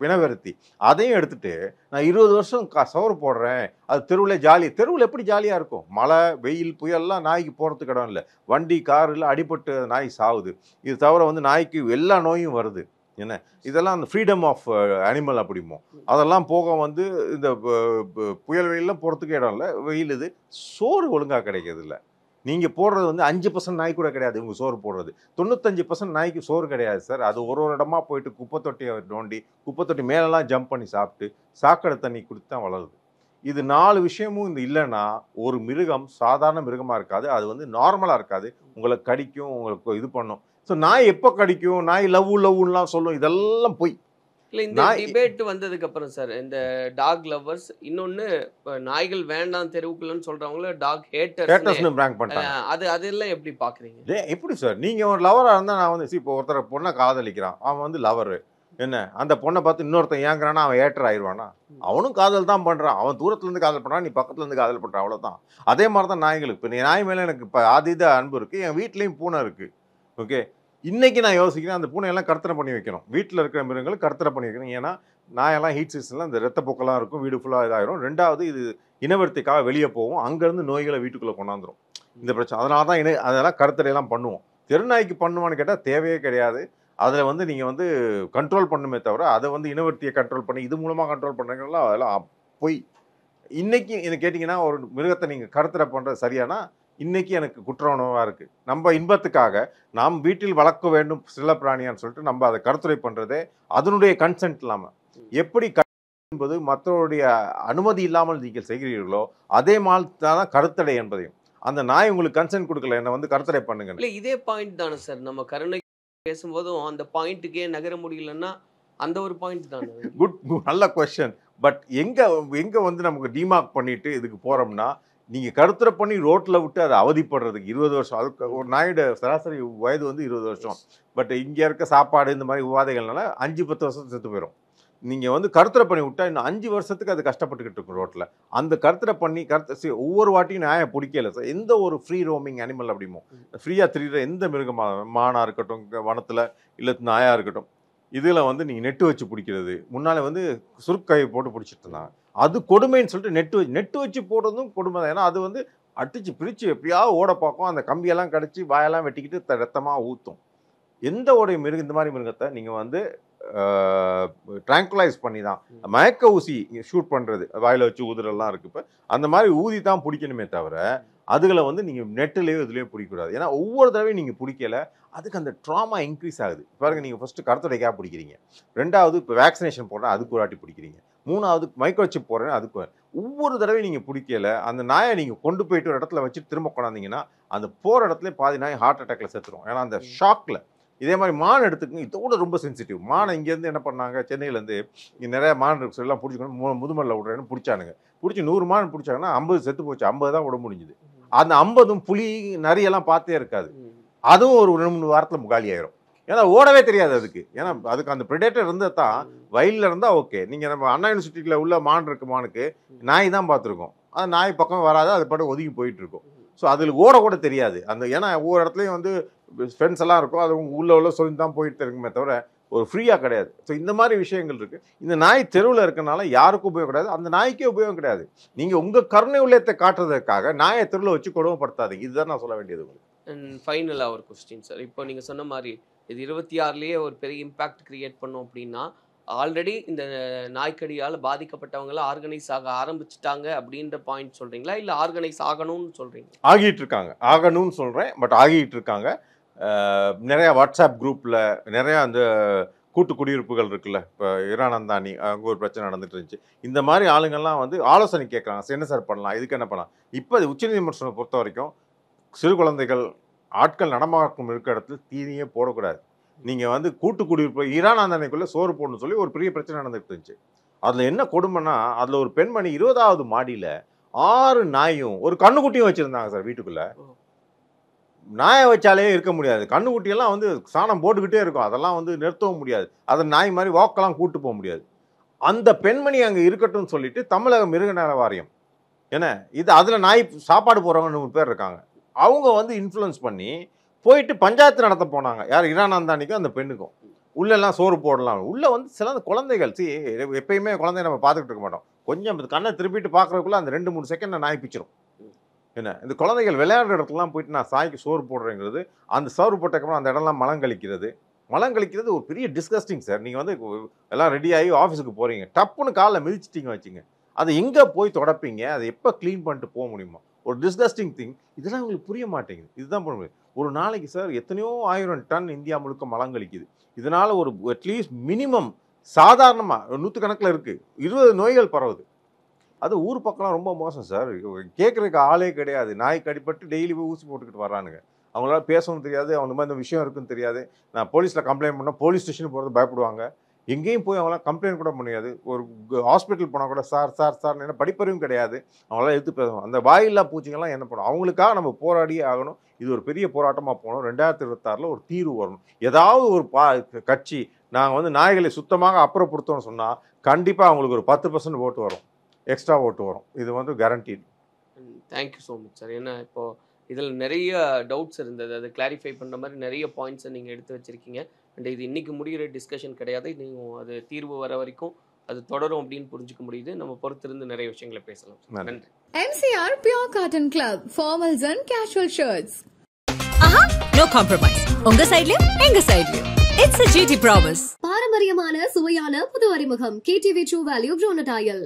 பிணவருத்தி. அதையும் எடுத்துட்டு நான் 20 வருஷம் சோறு போடுறேன், அது தெருவில் எப்படி ஜாலியாக இருக்கும்? மழை வெயில் புயல்லாம் நாய்க்கு போகிறதுக்கு இடம் இல்லை. வண்டி காரில் அடிபட்டு நாய் சாவுது. இது தவிர வந்து நாய்க்கு எல்லா நோயும் வருது. என்ன இதெல்லாம் அந்த ஃப்ரீடம் ஆஃப் அனிமல் அப்படிமோ. அதெல்லாம் போக வந்து இந்த புயல் வெயிலெலாம் போகிறதுக்கு இடம் இல்லை. வெயில் இது சோறு ஒழுங்காக கிடைக்கிறது இல்லை. நீங்கள் போடுறது வந்து 5% நாய் கூட கிடையாது. இவங்க சோறு போடுறது 95% நாய்க்கு சோறு கிடையாது சார். அது ஒரு இடமா போயிட்டு குப்பை தொட்டியை நோண்டி குப்பை தொட்டி மேலெலாம் ஜம்ப் பண்ணி சாப்பிட்டு சாக்கடை தண்ணி குடித்து தான் வளருது. இது 4 விஷயமும் இந்த இல்லைன்னா ஒரு மிருகம் சாதாரண மிருகமாக இருக்காது. அது வந்து நார்மலாக இருக்காது. உங்களை கடிக்கும், உங்களுக்கு இது பண்ணும். ஸோ நாய் எப்போ கடிக்கும், நாய் லவ்லாம் சொல்லும், இதெல்லாம் போய் இல்லை. இந்த டிபேட் வந்ததுக்கு அப்புறம் சார், இந்த டாக் லவ்வர்ஸ், இன்னொன்று நாய்கள் வேண்டாம் தெருவுக்குள்ளன்னு சொல்றவங்கள டாக் ஹேட்டர்ஸ்னு பிராங்க் பண்ணிட்டாங்க. அதெல்லாம் எப்படி பார்க்குறீங்க? எப்படி சார், நீங்கள் ஒரு லவராக இருந்தால் நான் வந்து இப்போ ஒருத்தர் பொண்ணை காதலிக்கிறான், அவன் வந்து லவரு என்ன, அந்த பொண்ணை பார்த்து இன்னொருத்தன் ஏங்குறானா அவன் ஏட்டர் ஆயிடுவானா? அவனும் காதல் தான் பண்ணுறான். அவன் தூரத்துலேருந்து காதல் பண்ணுறான், நீ பக்கத்துலேருந்து காதல் பண்ணுறான், அவ்வளோதான். அதே மாதிரி தான் நாய்களுக்கு. இப்போ நாய் மேலே எனக்கு இப்போ அதீத அன்பு இருக்குது. என் வீட்லேயும் பூனை இருக்குது. ஓகே, இன்றைக்கி நான் யோசிக்கிறேன் அந்த பூனையெல்லாம் கர்த்தனை பண்ணி வைக்கணும். வீட்டில் இருக்கிற மிருகங்கள் கர்த்தனை பண்ணி வைக்கணும். ஏன்னா நாயெல்லாம் ஹீட் சீசனில் இந்த ரத்தப்போக்கெல்லாம் இருக்கும், வீடு ஃபுல்லாக இதாகிடும். 2வது இது இனவர்த்திக்காக வெளியே போகும், அங்கேருந்து நோய்களை வீட்டுக்குள்ளே கொண்டாந்துடும். இந்த பிரச்சனை அதனால தான் அதெல்லாம் கருத்தடையெல்லாம் பண்ணுவோம். தெருநாய்க்கு பண்ணுவான்னு கேட்டால் தேவையே கிடையாது. அதில் வந்து நீங்கள் வந்து கண்ட்ரோல் பண்ணுமே தவிர அதை வந்து இனவர்த்தியை கண்ட்ரோல் பண்ணி இது மூலமாக கண்ட்ரோல் பண்ணுறீங்களா, அதெல்லாம் போய். இன்றைக்கி என்ன கேட்டிங்கன்னா ஒரு மிருகத்தை நீங்கள் கருத்தடை பண்ணுறது சரியானா இன்றைக்கி எனக்கு குற்ற உணவாக இருக்குது. நம்ம இன்பத்துக்காக நாம் வீட்டில் வளர்க்க வேண்டும் சில பிராணியான்னு சொல்லிட்டு நம்ம அதை கருத்துரை பண்ணுறதே அதனுடைய கன்சென்ட் இல்லாமல். எப்படி என்பது மற்றவருடைய அனுமதி இல்லாமல் நீங்கள் செய்கிறீர்களோ அதே மாதிரி தான் கருத்தடை என்பதையும். அந்த நாய் உங்களுக்கு கன்சென்ட் கொடுக்கல, என்னை வந்து கருத்தடை பண்ணுங்க. இல்லை, இதே பாயிண்ட் தானே சார், நம்ம கருணை பேசும்போதும் அந்த பாயிண்ட்டுக்கே நகர முடியலன்னா அந்த ஒரு பாயிண்ட் தானே. குட், நல்ல கொஸ்டின். பட் எங்கே வந்து நமக்கு டிமார்க் பண்ணிட்டு இதுக்கு போகிறோம்னா, நீங்கள் கருத்துரை பண்ணி ரோட்டில் விட்டு அதை அவதிப்படுறதுக்கு 20 வருஷம். அதுக்கு ஒரு நாயோட சராசரி வயது வந்து 20 வருஷம். பட் இங்கே இருக்க சாப்பாடு இந்த மாதிரி உபாதைகள்னால 5-10 வருஷம் செத்து போயிடும். நீங்கள் வந்து கருத்துரை பண்ணி விட்டால் இன்னும் 5 வருஷத்துக்கு அது கஷ்டப்பட்டுக்கிட்டு இருக்கும் ரோட்டில். அந்த கருத்துரை பண்ணி ஒவ்வொரு வாட்டியும் நாயை பிடிக்கல சார். எந்த ஒரு ஃப்ரீ ரோமிங் அனிமல் அப்படிமோ, ஃப்ரீயாக திரிகிற எந்த மிருகமாக, மானாக இருக்கட்டும், வனத்தில் இல்லை நாயாக இருக்கட்டும், இதில் வந்து நீங்கள் நெட்டு வச்சு பிடிக்கிறது. முன்னால் வந்து சுருக்கையை போட்டு பிடிச்சிட்டு இருந்தாங்க. அது கொடுமைன்னு சொல்லிட்டு நெட்டு வச்சு போடுறதும் கொடுமை தான். ஏன்னா அது வந்து அடித்து பிரித்து எப்படியாவது ஓட பார்க்கும். அந்த கம்பியெல்லாம் கடிச்சு வாயெல்லாம் வெட்டிக்கிட்டு ரத்தமாக ஊற்றும். எந்த ஒரு மிருகம் இந்த மாதிரி மிருகத்தை நீங்கள் வந்து ட்ராங்குலைஸ் பண்ணி தான், மயக்க ஊசி ஷூட் பண்ணுறது, வாயில் வச்சு ஊதுறெல்லாம் இருக்குது. இப்போ அந்த மாதிரி ஊதி தான் பிடிக்கணுமே தவிர அதுகளை வந்து நீங்கள் நெட்டுலேயோ இதுலேயோ பிடிக்கக்கூடாது. ஏன்னா ஒவ்வொரு தடவையும் நீங்கள் பிடிக்கல அதுக்கு அந்த ட்ராமா இன்க்ரீஸ் ஆகுது. பாருங்க, நீங்கள் ஃபஸ்ட்டு கருத்துடைக்காக பிடிக்கிறீங்க, 2வது இப்போ வேக்சினேஷன் போடுறேன் அதுக்கு ஒரு வாட்டி பிடிக்கிறீங்க, 3வது மைக்ரோசிப் போடுறேன் அதுக்கு. ஒவ்வொரு தடவையும் நீங்கள் பிடிக்கல அந்த நாயை நீங்கள் கொண்டு போயிட்டு ஒரு இடத்துல வச்சுட்டு திரும்ப கொண்டாந்தீங்கன்னா அந்த போகிற இடத்துல பாதி நாய் ஹார்ட் அட்டாக்ல செத்துரும். ஏன்னா அந்த ஷாக்கில். இதே மாதிரி மான் எடுத்துக்கோங்க, இதோட ரொம்ப சென்சிட்டிவ். மானை இங்கேருந்து என்ன பண்ணாங்க, சென்னையிலேருந்து இங்கே நிறைய மான் இருக்கு எல்லாம் பிடிச்சிக்கணும், முதுமலையில் விடுறேன்னு பிடிச்சானுங்க. பிடிச்சி 100 மான் பிடிச்சாங்கன்னா 50 செத்து போச்சு, 50 தான் விட முடிஞ்சுது. அந்த 50 புலி நரியெல்லாம் பார்த்தே இருக்காது, அதுவும் ஒரு 2-3 வாரத்தில் காலி ஆயிரும். ஏன்னா ஓடவே தெரியாது அதுக்கு. ஏன்னா அதுக்கு அந்த ப்ரெடேட்டர் இருந்தால் தான், வயலில் இருந்தால் ஓகே. நீங்கள் நம்ம அண்ணா யூனிவர்சிட்டியில் உள்ள மான் இருக்கு, மானுக்கு நாய் தான் பார்த்துருக்கோம், அது நாய் பக்கம் வராது, அது பாட்டு ஒதுங்கி போயிட்டு இருக்கும். ஸோ அதில் ஓட தெரியாது அந்த. ஏன்னா ஒவ்வொரு இடத்துலையும் வந்து ஃப்ரெண்ட்ஸ் எல்லாம் இருக்கும், அது உள்ள சொல்லி தான் போயிட்டு இருக்குமே தவிர ஒரு ஃப்ரீயாக கிடையாது. ஸோ இந்த மாதிரி விஷயங்கள் இருக்குது. இந்த நாய் தெருவில் இருக்கனால யாருக்கும் உபயோகம் கிடையாது, அந்த நாய்க்கே உபயோகம் கிடையாது. நீங்கள் உங்கள் கருணை உள்ளத்தை காட்டுறதுக்காக நாயை தெருவில் வச்சு கொடுமைப்படுத்தாதீங்க. இதுதான் நான் சொல்ல வேண்டியது உங்களுக்கு. அண்ட் ஃபைனலாக ஒரு கொஸ்டின் சார், இப்போ நீங்கள் சொன்ன மாதிரி இது 26லேயே ஒரு பெரிய இம்பேக்ட் கிரியேட் பண்ணோம் அப்படின்னா, ஆல்ரெடி இந்த நாய்க்கடியால் பாதிக்கப்பட்டவங்களாம் ஆர்கனைஸ் ஆக ஆரம்பிச்சிட்டாங்க அப்படின்ற பாயிண்ட் சொல்கிறீங்களா, இல்லை ஆர்கனைஸ் ஆகணும்னு சொல்கிறீங்க? ஆகிட்டு இருக்காங்க, ஆகணும்னு சொல்கிறேன், பட் ஆகிட்டு இருக்காங்க. நிறையா வாட்ஸ்அப் குரூப்பில் நிறையா அந்த கூட்டு குடியிருப்புகள் இருக்குல்ல, இப்போ ஈரானந்தானி அங்கே ஒரு பிரச்சனை நடந்துட்டு இருந்துச்சு. இந்த மாதிரி ஆளுங்கள்லாம் வந்து ஆலோசனை கேட்குறாங்க, என்ன சார் பண்ணலாம், இதுக்கு என்ன பண்ணலாம். இப்போ உச்சநீதிமன்றத்தை பொறுத்த வரைக்கும் சிறு குழந்தைகள் ஆட்கள் நடமாட்டம் இருக்கிற இடத்துல தீனியே போடக்கூடாது. நீங்கள் வந்து கூட்டு குடியிருப்பு ஈரானந்தானிக்குள்ளே சோறு போடணும்னு சொல்லி ஒரு பெரிய பிரச்சனை நடந்துட்டு இருந்துச்சு. அதில் என்ன கொடுமைன்னா, அதில் ஒரு பெண்மணி 20வது மாடியில் 6 நாயும் ஒரு கண்ணுக்குட்டியும் வச்சுருந்தாங்க சார் வீட்டுக்குள்ளே. நாயை வச்சாலே இருக்க முடியாது, கண்ணுக்குட்டியெல்லாம் வந்து சாணம் போட்டுக்கிட்டே இருக்கும், அதெல்லாம் வந்து நிறுத்தவும் முடியாது, அதை நாய் மாதிரி வாக்கெல்லாம் கூட்டு போக முடியாது. அந்த பெண்மணி அங்கே இருக்கட்டும்னு சொல்லிட்டு தமிழக மிருகநல வாரியம் ஏன்னா இது அதில் நாய் சாப்பாடு போகிறவங்க 100 பேர் இருக்காங்க, அவங்க வந்து இன்ஃப்ளூயன்ஸ் பண்ணி போயிட்டு பஞ்சாயத்து நடத்த போனாங்க. யார், ஈரானந்தானிக்கும் அந்த பெண்ணுக்கும். உள்ளெல்லாம் சோறு போடலாம். உள்ளே வந்து சில குழந்தைகள் எப்பயுமே குழந்தைய நம்ம பார்த்துக்கிட்டு இருக்க மாட்டோம், கொஞ்சம் கண்ணை திருப்பிட்டு பார்க்குறதுக்குள்ள அந்த 2-3 செகண்ட் நாய் பிச்சிரும். என்ன இந்த குழந்தைகள் விளையாடுற இடத்துலாம் போயிட்டு நான் சாய்க்கு சோறு போடுறேங்கிறது, அந்த சோறு போட்டதுக்கப்புறம் அந்த இடம்லாம் மலங்கழிக்கிறது ஒரு பெரிய டிஸ்கஸ்டிங் சார். நீங்கள் வந்து எல்லாம் ரெடி ஆகி ஆஃபீஸுக்கு போகிறீங்க, டப்புன்னு காலில் மிதிச்சிட்டிங்க வச்சுங்க, அதை எங்கே போய் தொடப்பீங்க, அதை எப்போ க்ளீன் பண்ணிட்டு போக முடியுமா, ஒரு டிஸ்கஸ்டிங் திங். இதெல்லாம் உங்களுக்கு புரிய மாட்டேங்குது. இதுதான் பண்ண முடியும். ஒரு நாளைக்கு சார் எத்தனையோ 1000 டன் இந்தியா முழுக்க மலங்கழிக்குது. இதனால் ஒரு அட்லீஸ்ட் மினிமம் சாதாரணமாக 100 கணக்கில் இருக்குது 20 நோய்கள் பரவுது. அது ஊர் பக்கம்லாம் ரொம்ப மோசம் சார். கேட்குறதுக்கு ஆளே கிடையாது. நாய் கடிப்பட்டு டெய்லி போய் ஊசி போட்டுக்கிட்டு வர்றானுங்க. அவங்களால பேசவும் தெரியாது, அவங்க மாதிரி இந்த விஷயம் இருக்குன்னு தெரியாது. நான் போலீஸில் கம்ப்ளைண்ட் பண்ணால் போலீஸ் ஸ்டேஷன் போகிறது பயப்படுவாங்க. எங்கேயும் போய் அவங்களாம் கம்ப்ளைண்ட் கூட முடியாது. ஒரு ஹாஸ்பிட்டல் போனால் கூட சார் என்ன படிப்பறிவும் கிடையாது, அவங்களாம் எடுத்து பேசுவோம். அந்த வாயில்லா பூச்சிங்கெல்லாம் என்ன பண்ணும், அவங்களுக்காக நம்ம போராடியே ஆகணும். இது ஒரு பெரிய போராட்டமாக போகணும். 2026 ஒரு தீர்வு வரணும். ஏதாவது ஒரு கட்சி நாங்கள் வந்து நாய்களை சுத்தமாக அப்புறப்படுத்தோம்னு சொன்னால் கண்டிப்பாக அவங்களுக்கு ஒரு 10% ஓட்டு வரும், எக்ஸ்ட்ரா ஓட்டு வரும். இது வந்து guaranteed. Thank you so much sir. ஏன்னா இப்போது இதில் நிறைய டவுட்ஸ் இருந்தது, அதை கிளாரிஃபை பண்ணுற மாதிரி நிறைய பாயிண்ட்ஸை நீங்கள் எடுத்து வச்சுருக்கீங்க. அண்ட் இது இன்றைக்கி முடிகிற டிஸ்கஷன் கிடையாது, நீங்கள் அது தீர்வு வர வரைக்கும் அது தொடரும் அப்படின்னு புரிஞ்சுக்க முடியுது. நம்ம பொறுத்திருந்து நிறைய விஷயங்களை பேசலாம். நன்றி. MCR Pure Cotton Club, formals and casual shirts. No compromise. உங்க சைடுலயும் எங்க சைடுலயும். It's a GT promise. பாரம்பரியமான சுவையான புது அறிமுகம் KTV True Value Bronatile.